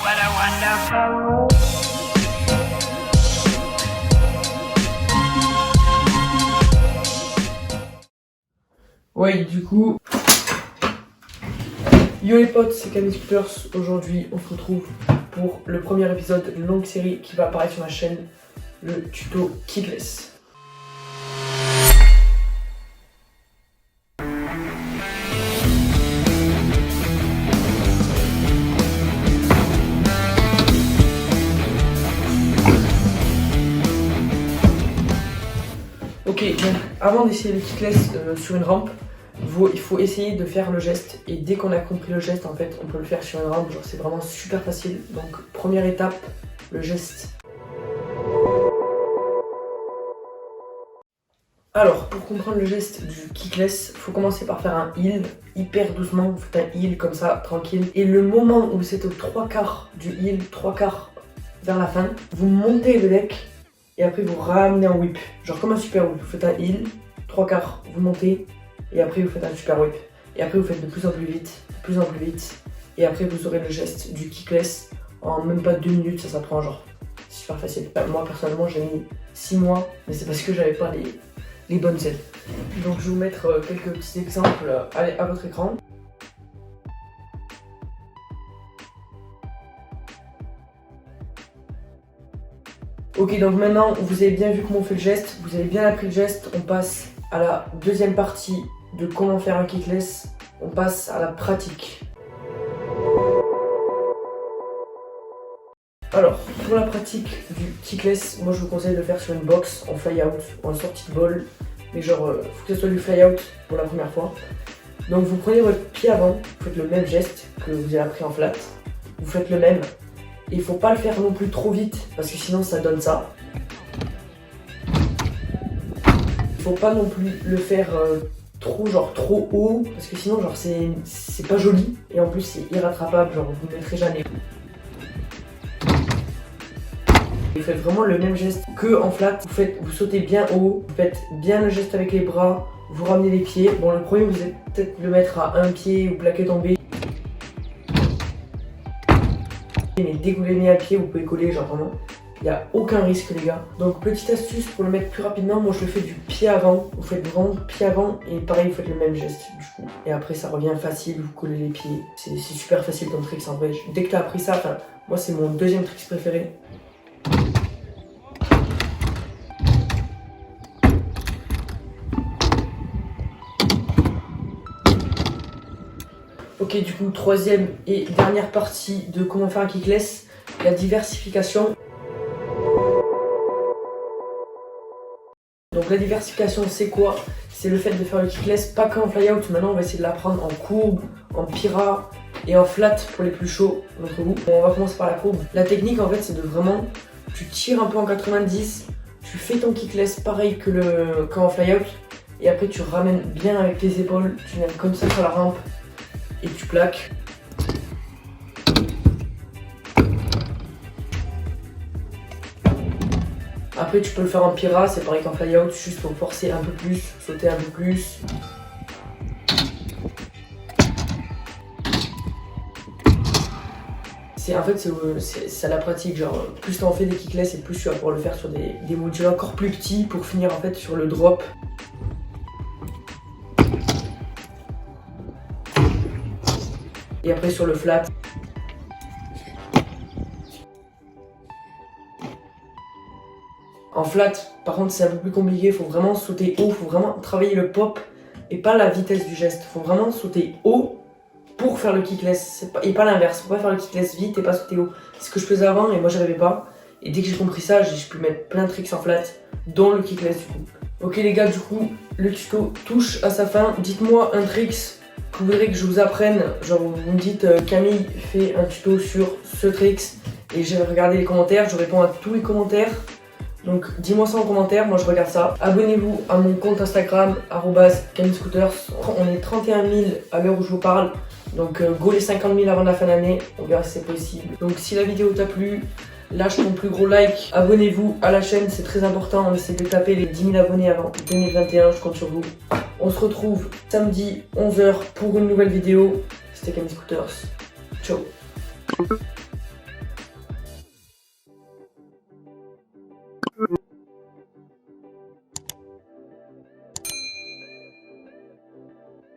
What a wonderful. Ouais, du coup, yo les potes, c'est Camille Scooters. Aujourd'hui, on se retrouve pour le premier épisode d'une longue série qui va apparaître sur ma chaîne, le tuto Kickless. Ok, donc avant d'essayer le kickless sur une rampe, il faut essayer de faire le geste, et dès qu'on a compris le geste, en fait, on peut le faire sur une rampe, genre c'est vraiment super facile. Donc première étape, le geste. Alors, pour comprendre le geste du kickless, faut commencer par faire un heel, hyper doucement, vous faites un heel comme ça, tranquille. Et le moment où c'est aux 3/4 du heel, 3/4 vers la fin, vous montez le deck, et après vous ramenez en whip, genre comme un super whip. Vous faites un heel, 3/4, vous montez, et après vous faites un super whip. Et après vous faites de plus en plus vite, et après vous aurez le geste du kickless en même pas 2 minutes, ça prend genre super facile. Moi personnellement j'ai mis 6 mois, mais c'est parce que j'avais pas les bonnes ailes. Donc je vais vous mettre quelques petits exemples à votre écran. Ok, donc maintenant vous avez bien vu comment on fait le geste, vous avez bien appris le geste, on passe à la deuxième partie de comment faire un kickless, on passe à la pratique. Alors, pour la pratique du kickless, moi je vous conseille de le faire sur une box en fly out ou en sortie de ball, mais genre faut que ce soit du fly out pour la première fois. Donc vous prenez votre pied avant, vous faites le même geste que vous avez appris en flat, vous faites le même. Et il faut pas le faire non plus trop vite parce que sinon ça donne ça. Il faut pas non plus le faire trop haut parce que sinon genre c'est pas joli et en plus c'est irrattrapable, genre vous ne mettrez jamais. Vous faites vraiment le même geste que en flat, vous sautez bien haut, vous faites bien le geste avec les bras, vous ramenez les pieds. Bon, le premier vous allez peut-être le mettre à un pied ou plaquer tomber. Mais dès que vous l'avez mis à pied, vous pouvez coller, genre vraiment, il n'y a aucun risque les gars. Donc petite astuce pour le mettre plus rapidement, moi je le fais du pied avant, vous faites vraiment pied avant et pareil vous faites le même geste du coup. Et après ça revient facile, vous collez les pieds, c'est super facile comme trick en vrai. Dès que tu as appris ça, moi c'est mon deuxième trick préféré. Ok, du coup, troisième et dernière partie de comment faire un kickless, la diversification. Donc la diversification, c'est quoi? C'est le fait de faire le kickless pas qu'en fly-out. Maintenant, on va essayer de l'apprendre en courbe, en pyra et en flat pour les plus chauds d'entre vous. Bon, on va commencer par la courbe. La technique, en fait, c'est de vraiment, tu tires un peu en 90, tu fais ton kickless pareil que qu'en fly-out, et après tu ramènes bien avec les épaules, tu viens comme ça sur la rampe. Et tu plaques. Après tu peux le faire en pyra, c'est pareil qu'en fly out, juste pour forcer un peu plus, sauter un peu plus. En fait c'est à la pratique, genre plus tu en fais des kickless et plus tu vas pouvoir le faire sur des modules encore plus petits pour finir en fait sur le drop. Et après sur le flat. En flat, par contre, c'est un peu plus compliqué. Il faut vraiment sauter haut, il faut vraiment travailler le pop et pas la vitesse du geste. Il faut vraiment sauter haut pour faire le kickless et pas l'inverse. Faut pas faire le kickless vite et pas sauter haut. C'est ce que je faisais avant et moi j'arrivais pas. Et dès que j'ai compris ça, j'ai pu mettre plein de tricks en flat, dont le kickless du coup. Ok les gars, du coup, le tuto touche à sa fin. Dites-moi un tricks que vous voudrez que je vous apprenne, genre vous me dites Camille fait un tuto sur ce tricks et j'ai regardé les commentaires, je réponds à tous les commentaires. Donc dis-moi ça en commentaire, moi je regarde ça. Abonnez-vous à mon compte Instagram @CamilleScooters. On est 31 000 à l'heure où je vous parle. Donc go les 50 000 avant la fin d'année, on verra si c'est possible. Donc si la vidéo t'a plu, lâche ton plus gros like, abonnez-vous à la chaîne, c'est très important. On essaie de taper les 10 000 abonnés avant 2021, je compte sur vous. On se retrouve samedi 11 h pour une nouvelle vidéo. C'était Camille Scooters. Ciao.